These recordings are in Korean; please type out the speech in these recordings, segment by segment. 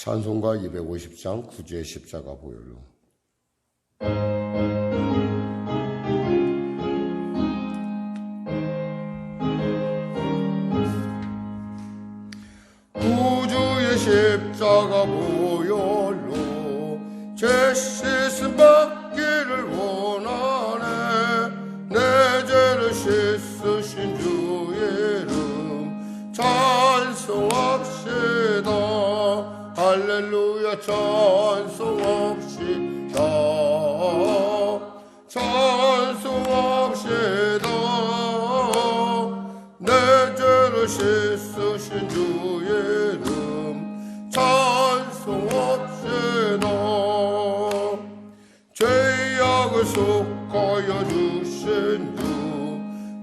찬송가 250장 구주의 십자가 보혈로. 구주의 십자가 보혈로 죄 씻음 받기를 원하네. 내 죄를 씻으신 주의 이름 찬송합시다. 할렐루야 찬송합시다. 찬송합시다. 내 죄를 씻으신 주의 이름 찬송합시다. 죄악을 속하여 주신 주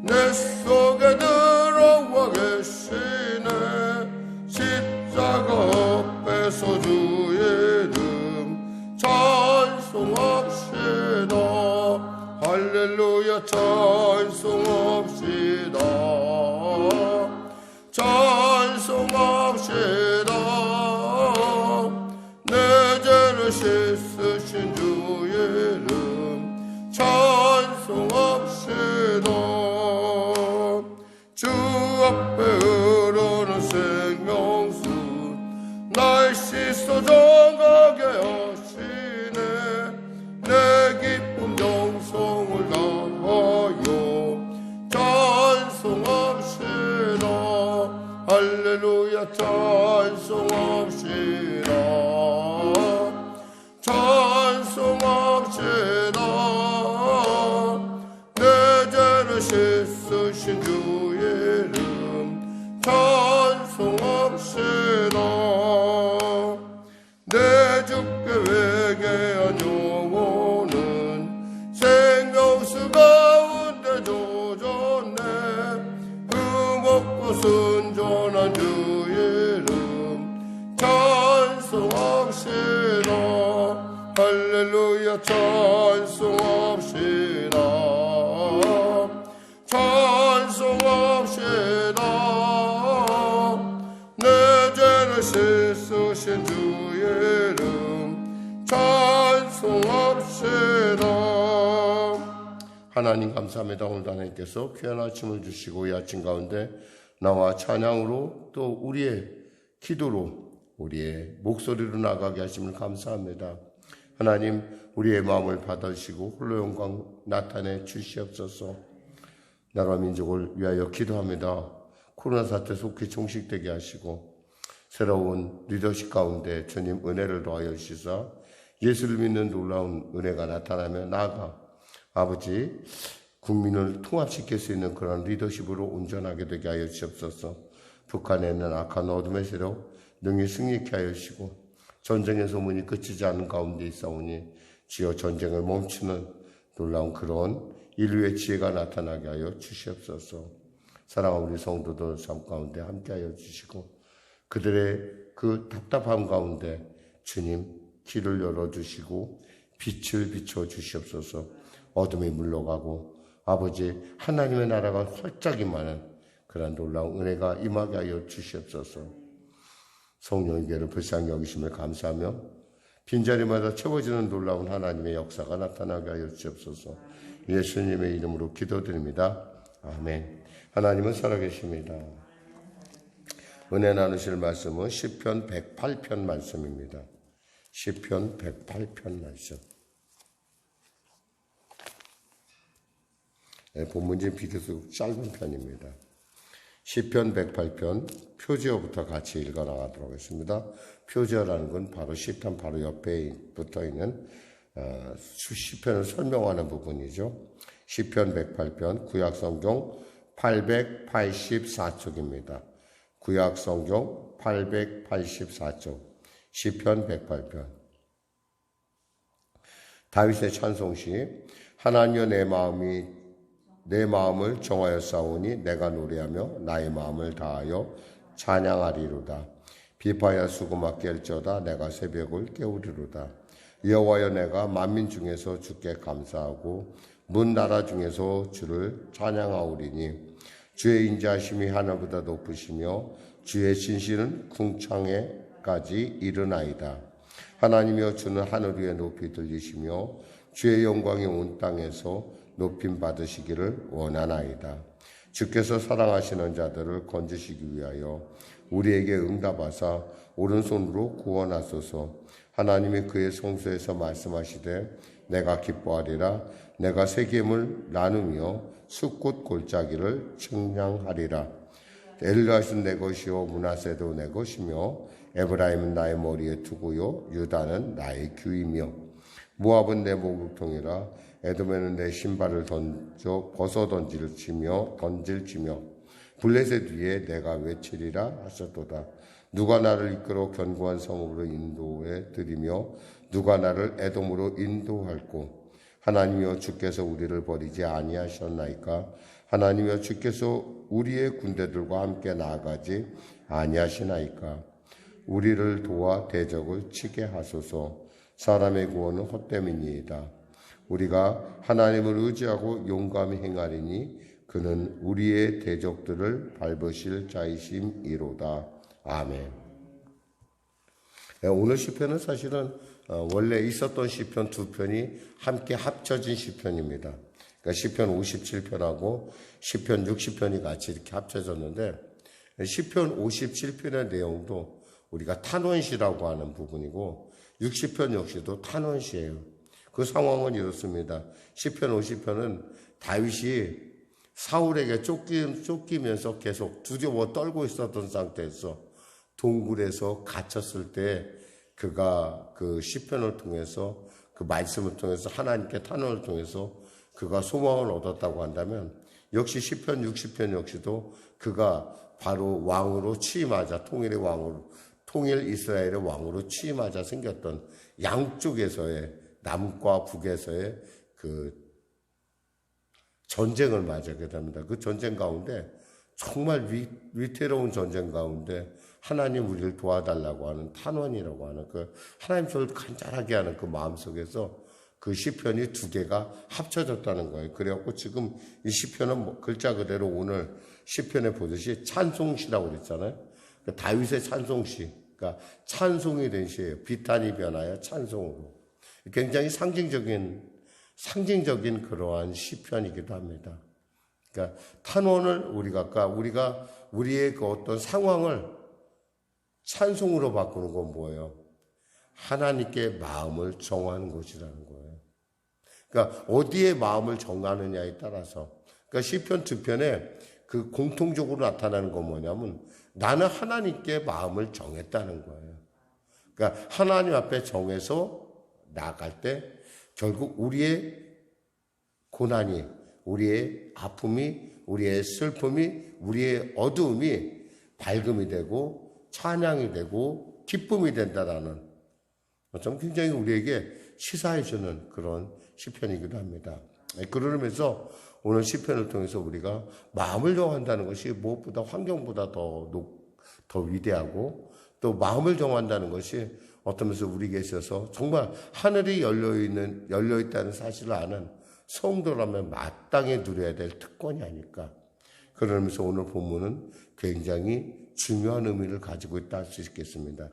내 속에 들어와 계시네. 십자가 앞에서 주의 이름 찬송합시다. 할렐루야 찬송합시다. 찬송합시다. 내 죄를 씻으신 주의 이름 찬송합시다. 주 앞에 흐르는 생명수 날 씻어 정하게 하시네. 내 기쁨 영성을 다하여 찬송합시다. 할렐루야 찬송합시다. 찬송합시다. 내 죄를 씻으신 주의 이름 찬송합시다. 내 주께 회개한 영혼은 생명수 가운데 젖었네. 흠없고 순전한 주의 이름 찬송합시다. 할렐루야 찬송합시다. 찬송합시다. 내 죄를 씻으신 주의 이름 찬송합시다. 하나님 감사합니다. 오늘도 하나님께서 귀한 아침을 주시고 이 아침 가운데 나와 찬양으로 또 우리의 기도로 우리의 목소리로 나가게 하심을 감사합니다. 하나님 우리의 마음을 받으시고 홀로 영광 나타내 주시옵소서. 나라 민족을 위하여 기도합니다. 코로나 사태 속히 종식되게 하시고 새로운 리더십 가운데 주님 은혜를 더하여 주시사 예수를 믿는 놀라운 은혜가 나타나며 나아가 아버지 국민을 통합시킬 수 있는 그런 리더십으로 운전하게 되게 하여 주시옵소서. 북한에 있는 악한 어둠의 세력 능히 승리케 하여 주시고 전쟁의 소문이 그치지 않은 가운데 있사오니 주여 전쟁을 멈추는 놀라운 그런 인류의 지혜가 나타나게 하여 주시옵소서. 사랑하는 우리 성도들 삶 가운데 함께하여 주시고 그들의 그 답답함 가운데 주님 길을 열어주시고 빛을 비춰 주시옵소서. 어둠이 물러가고 아버지 하나님의 나라가 활짝 임하는 그런 놀라운 은혜가 임하게 하여 주시옵소서. 성령의 계를 불쌍히 여기심을 감사하며 빈자리마다 채워지는 놀라운 하나님의 역사가 나타나게 하여 주시옵소서. 예수님의 이름으로 기도드립니다. 아멘. 하나님은 살아계십니다. 은혜 나누실 말씀은 시편 108편 말씀입니다. 시편 108편 말씀. 본문진 비교적 짧은 편입니다. 시편 108편 표지어부터 같이 읽어 나가도록 하겠습니다. 표지어라는 건 바로 시편 바로 옆에 붙어 있는 시편을 설명하는 부분이죠. 시편 108편 구약성경 884쪽입니다. 구약성경 884쪽 시편 108편. 다윗의 찬송시. 하나님여 내 마음을 정하여 싸우니 내가 노래하며 나의 마음을 다하여 찬양하리로다. 비파야 수고맞게 할지어다 내가 새벽을 깨우리로다. 여호와여 내가 만민 중에서 주께 감사하고 문 나라 중에서 주를 찬양하오리니 주의 인자하심이 하늘보다 높으시며 주의 신실은 궁창에 까지 이르나이다. 하나님이여 주는 하늘 위에 높이 들리시며 주의 영광이 온 땅에서 높임 받으시기를 원하나이다. 주께서 사랑하시는 자들을 건지시기 위하여 우리에게 응답하사 오른손으로 구원하소서. 하나님이 그의 성소에서 말씀하시되 내가 기뻐하리라. 내가 세겜을 나누며 숲꽃 골짜기를 측량하리라. 엘르앗은 내 것이요 므낫세도 내 것이며 에브라임은 나의 머리에 두고요 유다는 나의 귀이며 모압은 내 목욕통이라. 에돔에는 내 신발을 벗어 던질지며 블레셋 위에 내가 외치리라 하셨도다. 누가 나를 이끌어 견고한 성읍으로 인도해 드리며 누가 나를 에돔으로 인도할꼬. 하나님이여 주께서 우리를 버리지 아니하셨나이까. 하나님이여 주께서 우리의 군대들과 함께 나아가지 아니하시나이까. 우리를 도와 대적을 치게 하소서. 사람의 구원은 헛됨이니이다. 우리가 하나님을 의지하고 용감히 행하리니 그는 우리의 대적들을 밟으실 자이심이로다. 아멘. 오늘 시편은 사실은 원래 있었던 시편 두 편이 함께 합쳐진 시편입니다. 그러니까 시편 57편하고 시편 60편이 같이 이렇게 합쳐졌는데, 시편 57편의 내용도 우리가 탄원시라고 하는 부분이고 60편 역시도 탄원시예요. 그 상황은 이렇습니다. 시편 50편은 다윗이 사울에게 쫓기면서 계속 두려워 떨고 있었던 상태에서 동굴에서 갇혔을 때 그가 그 시편을 통해서, 그 말씀을 통해서, 하나님께 탄원을 통해서 그가 소망을 얻었다고 한다면, 역시 시편 60편 역시도 그가 바로 왕으로 취임하자, 통일 이스라엘의 왕으로 취임하자 생겼던 양쪽에서의, 남과 북에서의 그 전쟁을 맞이하게 됩니다. 그 전쟁 가운데, 정말 위태로운 전쟁 가운데 하나님 우리를 도와달라고 하는 탄원이라고 하는 그 하나님 저를 간절하게 하는 그 마음속에서 그 시편이 두 개가 합쳐졌다는 거예요. 그래갖고 지금 이 시편은 글자 그대로 오늘 시편에 보듯이 찬송시라고 그랬잖아요. 그러니까 다윗의 찬송시, 그러니까 찬송이 된 시예요. 비탄이 변하여 찬송으로. 굉장히 상징적인 그러한 시편이기도 합니다. 그러니까 탄원을 우리가 우리의 그 어떤 상황을 찬송으로 바꾸는 건 뭐예요? 하나님께 마음을 정하는 것이라는 거예요. 그러니까 어디에 마음을 정하느냐에 따라서, 그러니까 시편 두 편에 그 공통적으로 나타나는 건 뭐냐면 나는 하나님께 마음을 정했다는 거예요. 그러니까 하나님 앞에 정해서 나아갈 때 결국 우리의 고난이, 우리의 아픔이, 우리의 슬픔이, 우리의 어두움이 밝음이 되고 찬양이 되고 기쁨이 된다라는, 좀 굉장히 우리에게 시사해주는 그런 시편이기도 합니다. 그러면서 오늘 시편을 통해서 우리가 마음을 정한다는 것이 무엇보다 환경보다 더 위대하고, 또 마음을 정한다는 것이 어떤 면에서 우리에게 있어서 정말 하늘이 열려있다는 사실을 아는 성도라면 마땅히 누려야 될 특권이 아닐까. 그러면서 오늘 본문은 굉장히 중요한 의미를 가지고 있다 할 수 있겠습니다.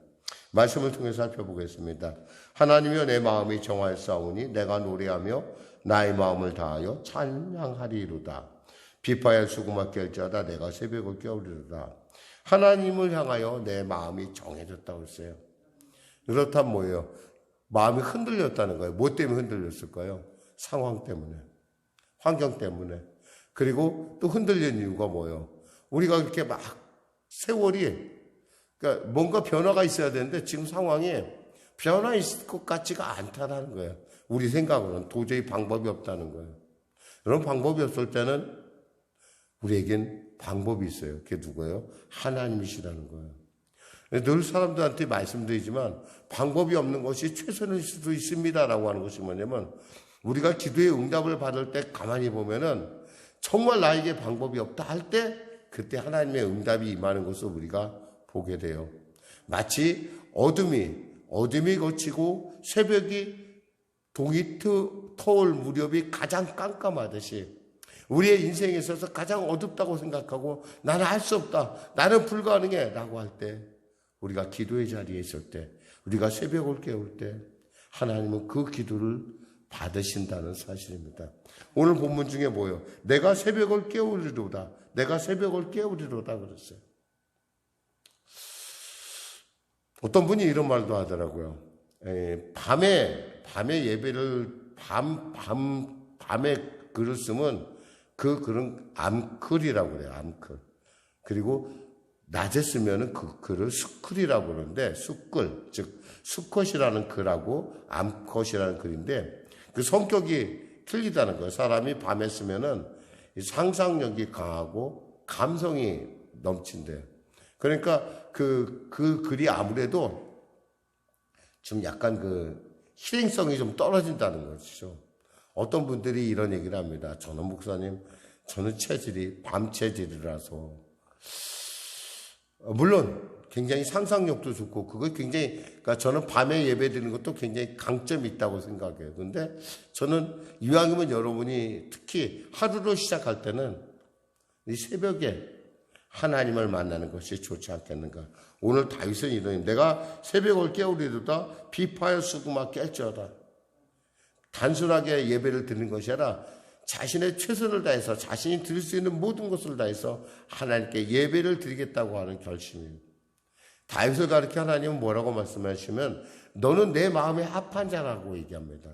말씀을 통해 살펴보겠습니다. 하나님이여 내 마음이 정하였사오니 내가 노래하며 나의 마음을 다하여 찬양하리로다. 비파야 수고맞게 할지어다 내가 새벽을 깨우리로다. 하나님을 향하여 내 마음이 정해졌다고 했어요. 그렇다면 뭐예요? 마음이 흔들렸다는 거예요. 뭐 때문에 흔들렸을까요? 상황 때문에, 환경 때문에. 그리고 또 흔들린 이유가 뭐예요? 우리가 이렇게 막 세월이, 그러니까 뭔가 변화가 있어야 되는데 지금 상황이 변화 있을 것 같지가 않다는 거예요. 우리 생각으로는 도저히 방법이 없다는 거예요. 그런 방법이 없을 때는 우리에겐 방법이 있어요. 그게 누구예요? 하나님이시라는 거예요. 늘 사람들한테 말씀드리지만 방법이 없는 것이 최선일 수도 있습니다라고 하는 것이 뭐냐면, 우리가 기도의 응답을 받을 때 가만히 보면은 정말 나에게 방법이 없다 할 때 그때 하나님의 응답이 임하는 것을 우리가 보게 돼요. 마치 어둠이 거치고 새벽이 동이 터올 무렵이 가장 깜깜하듯이 우리의 인생에 있어서 가장 어둡다고 생각하고 나는 할 수 없다, 나는 불가능해 라고 할 때 우리가 기도의 자리에 있을 때, 우리가 새벽을 깨울 때 하나님은 그 기도를 받으신다는 사실입니다. 오늘 본문 중에 뭐예요? 내가 새벽을 깨우리로다. 내가 새벽을 깨우리로다 그랬어요. 어떤 분이 이런 말도 하더라고요. 밤에 예배를 밤에 글을 쓰면 그 글은 암클이라고 그래요. 암클. 그리고 낮에 쓰면은 그 글을 수클이라고 그러는데, 수클, 즉 수컷이라는 글하고 암컷이라는 글인데 그 성격이 틀리다는 거예요. 사람이 밤에 쓰면은 상상력이 강하고 감성이 넘친대요. 그러니까 그 글이 아무래도 좀 약간 그 실행성이 좀 떨어진다는 것이죠. 어떤 분들이 이런 얘기를 합니다. 저는 목사님, 저는 체질이 밤 체질이라서, 물론 굉장히 상상력도 좋고 그거 굉장히, 그러니까 저는 밤에 예배 드리는 것도 굉장히 강점이 있다고 생각해요. 근데 저는 이왕이면 여러분이 특히 하루를 시작할 때는 이 새벽에 하나님을 만나는 것이 좋지 않겠는가. 오늘 다윗은 이런, 내가 새벽을 깨우리로다 비파여 수구마 깰지어다. 단순하게 예배를 드리는 것이 아니라 자신의 최선을 다해서 자신이 드릴 수 있는 모든 것을 다해서 하나님께 예배를 드리겠다고 하는 결심입니다. 다윗을 가르쳐 하나님은 뭐라고 말씀하시면 너는 내 마음에 합한 자라고 얘기합니다.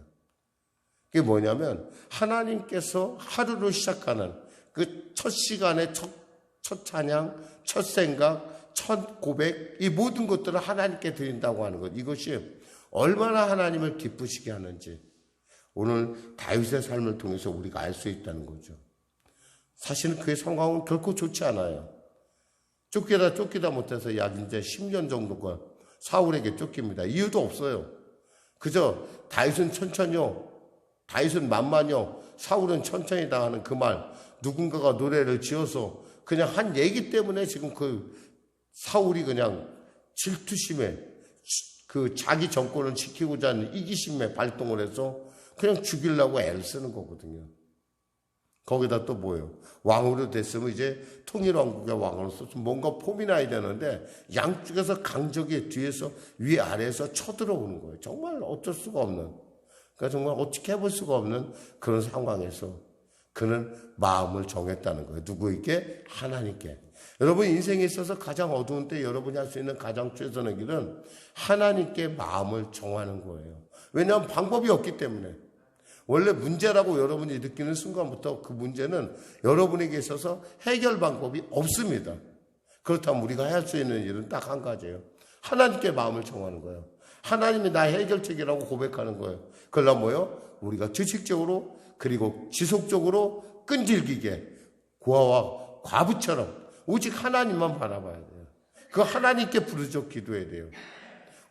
그게 뭐냐면 하나님께서 하루를 시작하는 그 첫 시간에 첫 찬양, 첫 생각, 첫 고백, 이 모든 것들을 하나님께 드린다고 하는 것, 이것이 얼마나 하나님을 기쁘시게 하는지 오늘 다윗의 삶을 통해서 우리가 알 수 있다는 거죠. 사실은 그의 상황은 결코 좋지 않아요. 쫓기다 못해서 약 이제 10년 정도가 사울에게 쫓깁니다. 이유도 없어요. 그저 다윗은 천천히요, 다윗은 만만히요, 사울은 천천히 당하는 그 말, 누군가가 노래를 지어서 그냥 한 얘기 때문에 지금 그 사울이 그냥 질투심에 그 자기 정권을 지키고자 하는 이기심에 발동을 해서 그냥 죽이려고 애를 쓰는 거거든요. 거기다 또 뭐예요? 왕으로 됐으면 이제 통일왕국의 왕으로서 뭔가 폼이 나야 되는데 양쪽에서 강적이 뒤에서 위아래에서 쳐들어오는 거예요. 정말 어쩔 수가 없는, 그러니까 정말 어떻게 해볼 수가 없는 그런 상황에서 그는 마음을 정했다는 거예요. 누구에게? 하나님께. 여러분 인생에 있어서 가장 어두운 때 여러분이 할 수 있는 가장 최선의 길은 하나님께 마음을 정하는 거예요. 왜냐하면 방법이 없기 때문에. 원래 문제라고 여러분이 느끼는 순간부터 그 문제는 여러분에게 있어서 해결 방법이 없습니다. 그렇다면 우리가 할 수 있는 일은 딱 한 가지예요. 하나님께 마음을 정하는 거예요. 하나님이 나의 해결책이라고 고백하는 거예요. 그러려면 뭐요? 우리가 지식적으로 그리고 지속적으로 끈질기게 고아와 과부처럼 오직 하나님만 바라봐야 돼요. 그 하나님께 부르짖어 기도해야 돼요.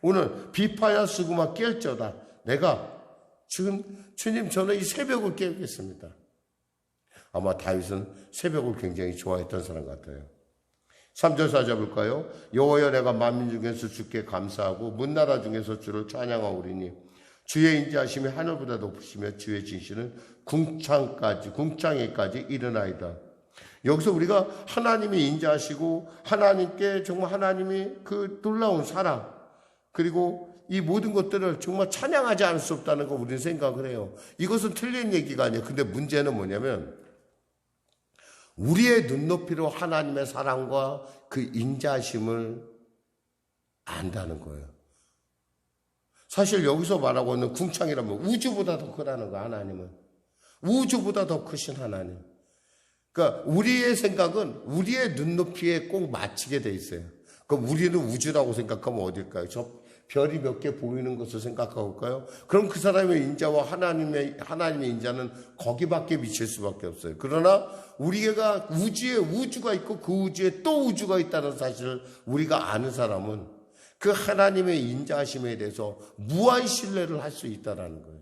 오늘 비파야 수구마 깰져다. 내가 지금 주님 저는 이 새벽을 깨우겠습니다. 아마 다윗은 새벽을 굉장히 좋아했던 사람 같아요. 3절 4절 볼까요? 여호와여 내가 만민 중에서 주께 감사하고 문나라 중에서 주를 찬양하오리니 주의 인자하심이 하늘보다 높으시며 주의 진실은 궁창에까지 이르나이다. 여기서 우리가 하나님이 인자하시고 하나님께 정말 하나님이 그 놀라운 사랑 그리고 이 모든 것들을 정말 찬양하지 않을 수 없다는 거 우리는 생각을 해요. 이것은 틀린 얘기가 아니에요. 근데 문제는 뭐냐면 우리의 눈높이로 하나님의 사랑과 그 인자하심을 안다는 거예요. 사실 여기서 말하고 있는 궁창이라면 우주보다 더 크다는 거예요. 하나님은 우주보다 더 크신 하나님. 그러니까 우리의 생각은 우리의 눈높이에 꼭 맞추게 돼 있어요. 그럼 우리는 우주라고 생각하면 어딜까요? 저 별이 몇 개 보이는 것을 생각해볼까요? 그럼 그 사람의 인자와 하나님의 인자는 거기밖에 미칠 수밖에 없어요. 그러나 우리가 우주에 우주가 있고 그 우주에 또 우주가 있다는 사실을 우리가 아는 사람은 그 하나님의 인자하심에 대해서 무한 신뢰를 할 수 있다는 거예요.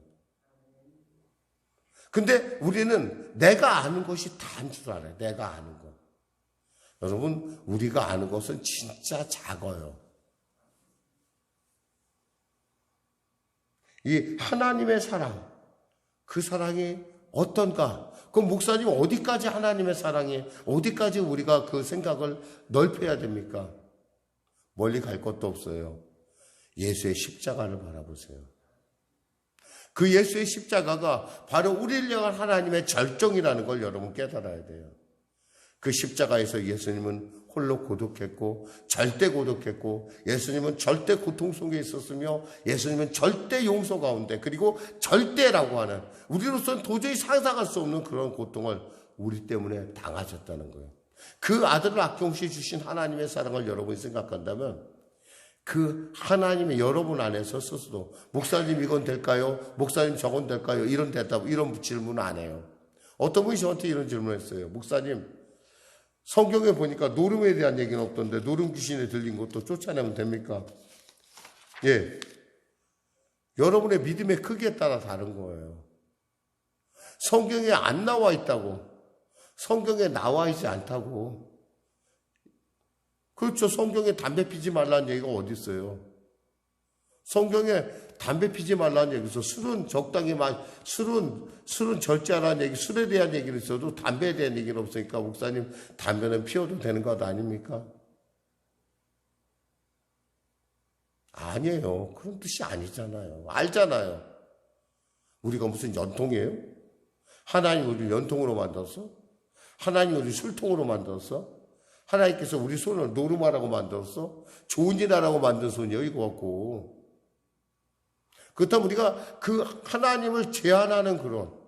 근데 우리는 내가 아는 것이 다인 줄 알아요. 내가 아는 것. 여러분, 우리가 아는 것은 진짜 작아요. 이 하나님의 사랑, 그 사랑이 어떤가? 그럼 목사님 어디까지 하나님의 사랑이, 어디까지 우리가 그 생각을 넓혀야 됩니까? 멀리 갈 것도 없어요. 예수의 십자가를 바라보세요. 그 예수의 십자가가 바로 우리를 향한 하나님의 절정이라는 걸 여러분 깨달아야 돼요. 그 십자가에서 예수님은 홀로 고독했고 절대 고독했고, 예수님은 절대 고통 속에 있었으며, 예수님은 절대 용서 가운데, 그리고 절대라고 하는, 우리로서는 도저히 상상할 수 없는 그런 고통을 우리 때문에 당하셨다는 거예요. 그 아들을 아낌없이 주신 하나님의 사랑을 여러분이 생각한다면, 그 하나님의 여러분 안에서 스스로 목사님 이건 될까요? 목사님 저건 될까요? 이런 대답, 이런 질문 안 해요. 어떤 분이 저한테 이런 질문을 했어요. 목사님, 성경에 보니까 노름에 대한 얘기는 없던데 노름 귀신에 들린 것도 쫓아내면 됩니까? 예, 여러분의 믿음의 크기에 따라 다른 거예요. 성경에 안 나와 있다고, 성경에 나와 있지 않다고. 그렇죠. 성경에 담배 피지 말라는 얘기가 어디 있어요? 성경에 담배 피지 말라는 얘기에서 술은 적당히 술은 절제하라는 얘기, 술에 대한 얘기는 있어도 담배에 대한 얘기는 없으니까 목사님 담배는 피워도 되는 것 아닙니까? 아니에요. 그런 뜻이 아니잖아요. 알잖아요. 우리가 무슨 연통이에요? 하나님 우리를 연통으로 만들었어? 하나님 우리를 술통으로 만들었어? 하나님께서 우리 손을 노름하라고 만들었어? 좋은 일 하라고 만든 손이에요, 이거 갖고. 그렇다면 우리가 그 하나님을 제한하는 그런,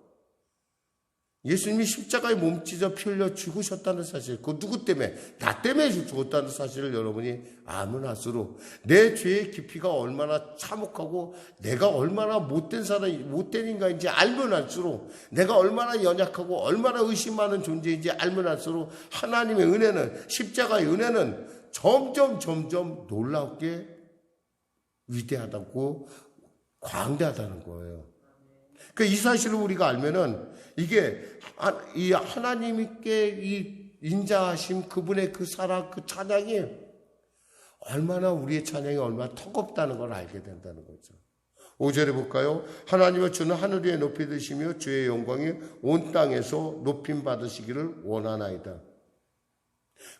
예수님이 십자가에 몸 찢어 피 흘려 죽으셨다는 사실, 그 누구 때문에? 나 때문에 죽었다는 사실을 여러분이 알면 할수록 내 죄의 깊이가 얼마나 참혹하고 내가 얼마나 못된 인간인지 알면 할수록, 내가 얼마나 연약하고 얼마나 의심 많은 존재인지 알면 할수록 하나님의 은혜는, 십자가의 은혜는 점점 놀랍게 위대하다고, 광대하다는 거예요. 그러니까 이 사실을 우리가 알면은, 이게 이 하나님께 이 인자하심, 그분의 그 사랑, 그 찬양이 얼마나, 우리의 찬양이 얼마나 턱없다는 걸 알게 된다는 거죠. 5절에 볼까요? 하나님은 주는 하늘 위에 높이 드시며 주의 영광이 온 땅에서 높임 받으시기를 원하나이다.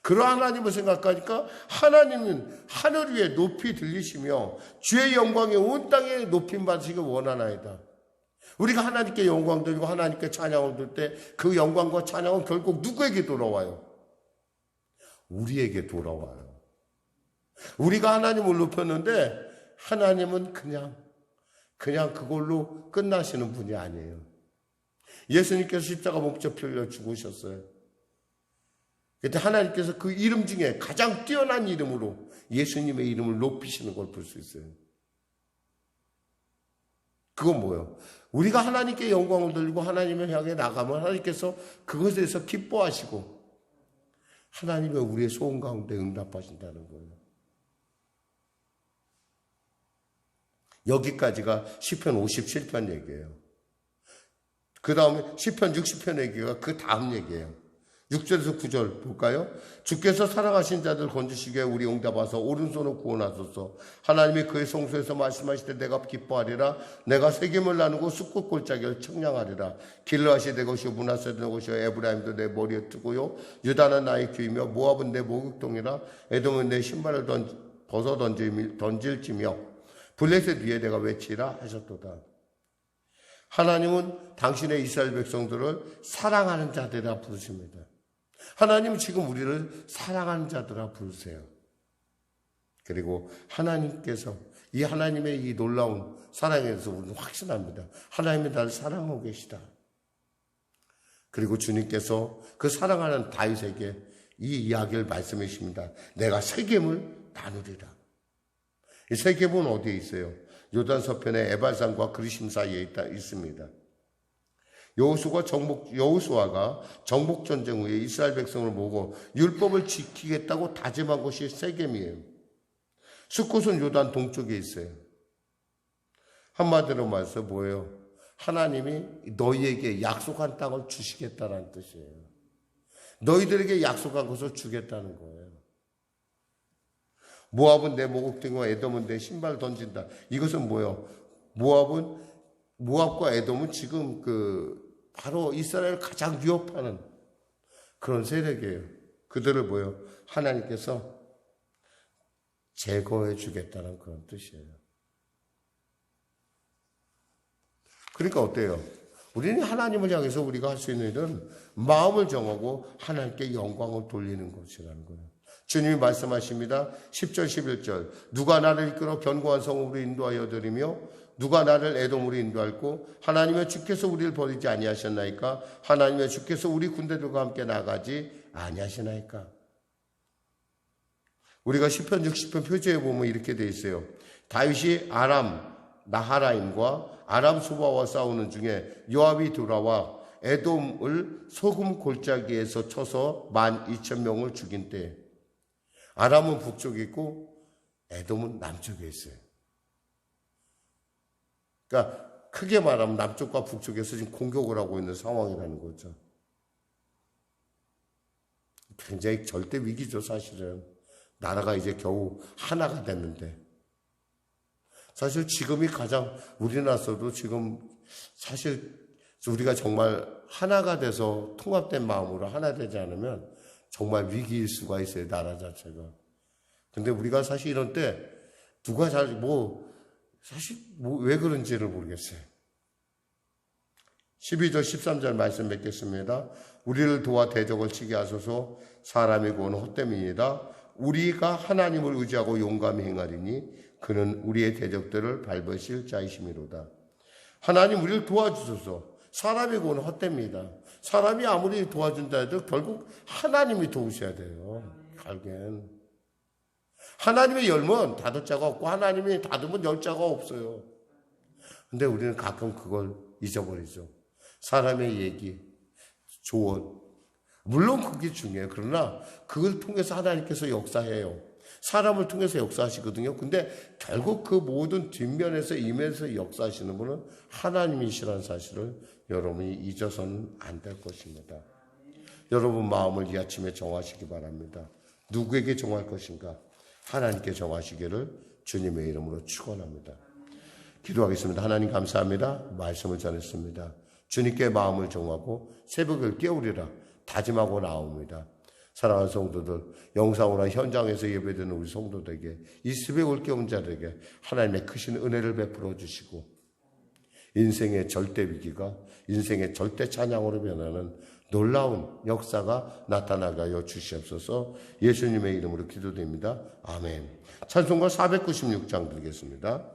그러한 하나님을 생각하니까 하나님은 하늘 위에 높이 들리시며 주의 영광이 온 땅에 높임 받으시기를 원하나이다. 우리가 하나님께 영광 드리고 하나님께 찬양을 드릴 때 그 영광과 찬양은 결국 누구에게 돌아와요? 우리에게 돌아와요. 우리가 하나님을 높였는데 하나님은 그냥 그걸로 끝나시는 분이 아니에요. 예수님께서 십자가 목적 흘려 죽으셨어요. 그때 하나님께서 그 이름 중에 가장 뛰어난 이름으로 예수님의 이름을 높이시는 걸 볼 수 있어요. 그건 뭐예요? 우리가 하나님께 영광을 돌리고 하나님을 향해 나가면 하나님께서 그것에 대해서 기뻐하시고 하나님의 우리의 소원 가운데 응답하신다는 거예요. 여기까지가 시편 57편 얘기예요. 그 다음에 시편 60편 얘기가 그 다음 얘기예요. 6절에서 9절 볼까요? 주께서 사랑하신 자들 건지시기에 우리 응답하사 오른손을 구원하소서. 하나님이 그의 성소에서 말씀하실 때 내가 기뻐하리라. 내가 세겜을 나누고 숲꽃 골짜기를 청량하리라. 길르앗이 내 것이요 므낫세도 내 것이요 에브라임도 내 머리에 트고요 유다는 나의 귀이며 모압은 내 목욕통이라. 에돔은 내 신발을 벗어 던질지며 블레셋 위에 내가 외치라 하셨도다. 하나님은 당신의 이스라엘 백성들을 사랑하는 자들이라 부르십니다. 하나님은 지금 우리를 사랑하는 자들아 부르세요. 그리고 하나님께서 이 하나님의 이 놀라운 사랑에 대해서 우리는 확신합니다. 하나님이 나를 사랑하고 계시다. 그리고 주님께서 그 사랑하는 다윗에게 이 이야기를 말씀해 주십니다. 내가 세겜을 나누리라. 이 세겜은 어디에 있어요? 요단 서편의 에발산과 그리심 사이에 있습니다. 여호수아가 정복 전쟁 후에 이스라엘 백성을 모으고 율법을 지키겠다고 다짐한 곳이 세겜이에요. 숫곳은 요단 동쪽에 있어요. 한마디로 말해서 뭐예요? 하나님이 너희에게 약속한 땅을 주시겠다는 뜻이에요. 너희들에게 약속한 것을 주겠다는 거예요. 모압은 내 목욕등과 에돔은 내 신발 던진다. 이것은 뭐예요? 모압과 에돔은 지금 바로 이스라엘을 가장 위협하는 그런 세력이에요. 그들을 뭐예요? 하나님께서 제거해 주겠다는 그런 뜻이에요. 그러니까 어때요? 우리는 하나님을 향해서 우리가 할 수 있는 일은 마음을 정하고 하나님께 영광을 돌리는 것이라는 거예요. 주님이 말씀하십니다. 10절 11절 누가 나를 이끌어 견고한 성읍으로 인도하여 드리며 누가 나를 에돔으로 인도할고 하나님의 주께서 우리를 버리지 아니하셨나이까 하나님의 주께서 우리 군대들과 함께 나가지 아니하시나이까. 우리가 시편 60편 표제에 보면 이렇게 돼 있어요. 다윗이 아람 나하라임과 아람 소바와 싸우는 중에 요압이 돌아와 에돔을 소금 골짜기에서 쳐서 12,000명을 죽인 때 아람은 북쪽에 있고 에돔은 남쪽에 있어요. 그러니까 크게 말하면 남쪽과 북쪽에서 지금 공격을 하고 있는 상황이라는 거죠. 굉장히 절대 위기죠, 사실은. 나라가 이제 겨우 하나가 됐는데. 사실 지금이 가장 우리나라에서도 지금 사실 우리가 정말 하나가 돼서 통합된 마음으로 하나 되지 않으면 정말 위기일 수가 있어요, 나라 자체가. 근데 우리가 사실 이런 때 누가 왜 그런지를 모르겠어요. 12절 13절 말씀 맺겠습니다. 우리를 도와 대적을 치게 하소서. 사람이 구원은 헛됨이니이다. 우리가 하나님을 의지하고 용감히 행하리니 그는 우리의 대적들을 밟으실 자이심이로다. 하나님 우리를 도와주소서. 사람이 구원은 헛됩니다. 사람이 아무리 도와준다 해도 결국 하나님이 도우셔야 돼요. 결국엔 하나님의 열면 닫을 자가 없고 하나님이 닫으면 열 자가 없어요. 근데 우리는 가끔 그걸 잊어버리죠. 사람의 얘기, 조언, 물론 그게 중요해요. 그러나 그걸 통해서 하나님께서 역사해요. 사람을 통해서 역사하시거든요. 근데 결국 그 모든 뒷면에서 임해서 역사하시는 분은 하나님이시라는 사실을 여러분이 잊어서는 안 될 것입니다. 여러분 마음을 이 아침에 정하시기 바랍니다. 누구에게 정할 것인가? 하나님께 정하시기를 주님의 이름으로 축원합니다. 기도하겠습니다. 하나님 감사합니다. 말씀을 전했습니다. 주님께 마음을 정하고 새벽을 깨우리라 다짐하고 나옵니다. 사랑하는 성도들, 영상으로 현장에서 예배드리는 우리 성도들에게 이 새벽을 깨운 자들에게 하나님의 크신 은혜를 베풀어 주시고 인생의 절대 위기가 인생의 절대 찬양으로 변하는 놀라운 역사가 나타나게 하여 주시옵소서. 예수님의 이름으로 기도드립니다. 아멘. 찬송가 496장 드리겠습니다.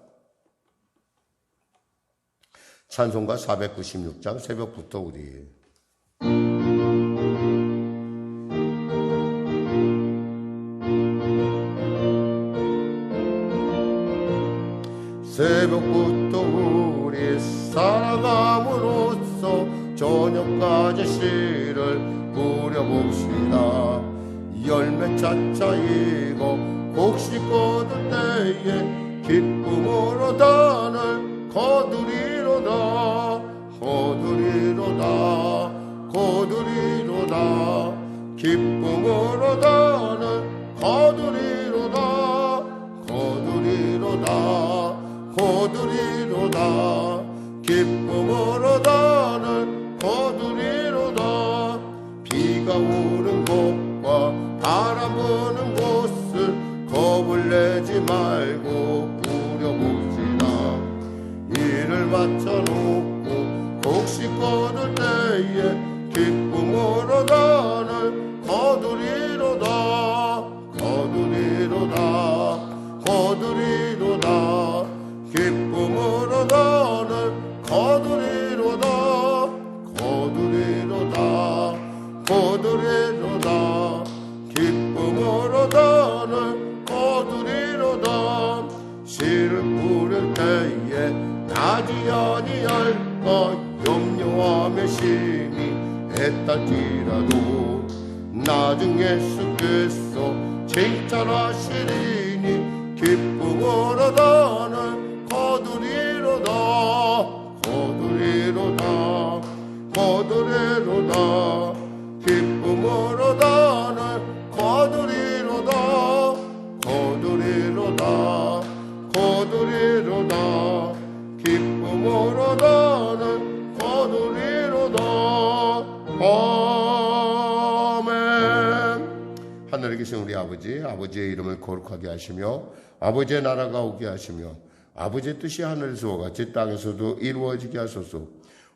찬송가 496장 새벽부터 우리 새벽부터 우리 살아감으로써 저녁까지 씨를 뿌려봅시다. 열매 차차이고 곡식 거둘 때에 기쁨으로 단을 거두리로다. 거두리로다. 거두리로다. 기쁨으로 단을 거두리로다. 거두리로다. 거두리로다. 기쁨으로 단을 거두리로다. 비가 오는 곳과 바람 부는 곳을 겁을 내지 말고 뿌려봅시다. 이를 맞춰놓고 곡식 거둘 때에 기쁨으로 단을 거두리로다. 거두리로다. 거두리로다. 기쁨으로 단을 거두리로다. 거두리로다. 거두리로다. 기쁨으로 단을 거두리로다. 씨를 뿌릴 때에 나지 아니할까 염려하며 심히 애딸지라도 나중 예수께서 칭찬하시리니 기쁨으로 단을 거두리로다. 거두리로다. 거두리로다. 기쁨으로 단을 거두리로다. 거두리로다. 거두리로다. 기쁨으로 단을 거두리로다. 아멘. 하늘에 계신 우리 아버지, 아버지의 이름을 거룩하게 하시며 아버지의 나라가 오게 하시며 아버지의 뜻이 하늘에서와 같이 땅에서도 이루어지게 하소서.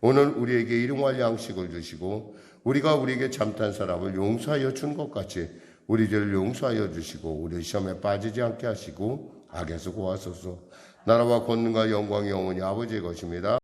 오늘 우리에게 일용할 양식을 주시고 우리가 우리에게 잘못한 사람을 용서하여 준 것 같이 우리 죄를 용서하여 주시고 우리 시험에 빠지지 않게 하시고 악에서 구하소서. 나라와 권능과 영광이 영원히 아버지의 것입니다.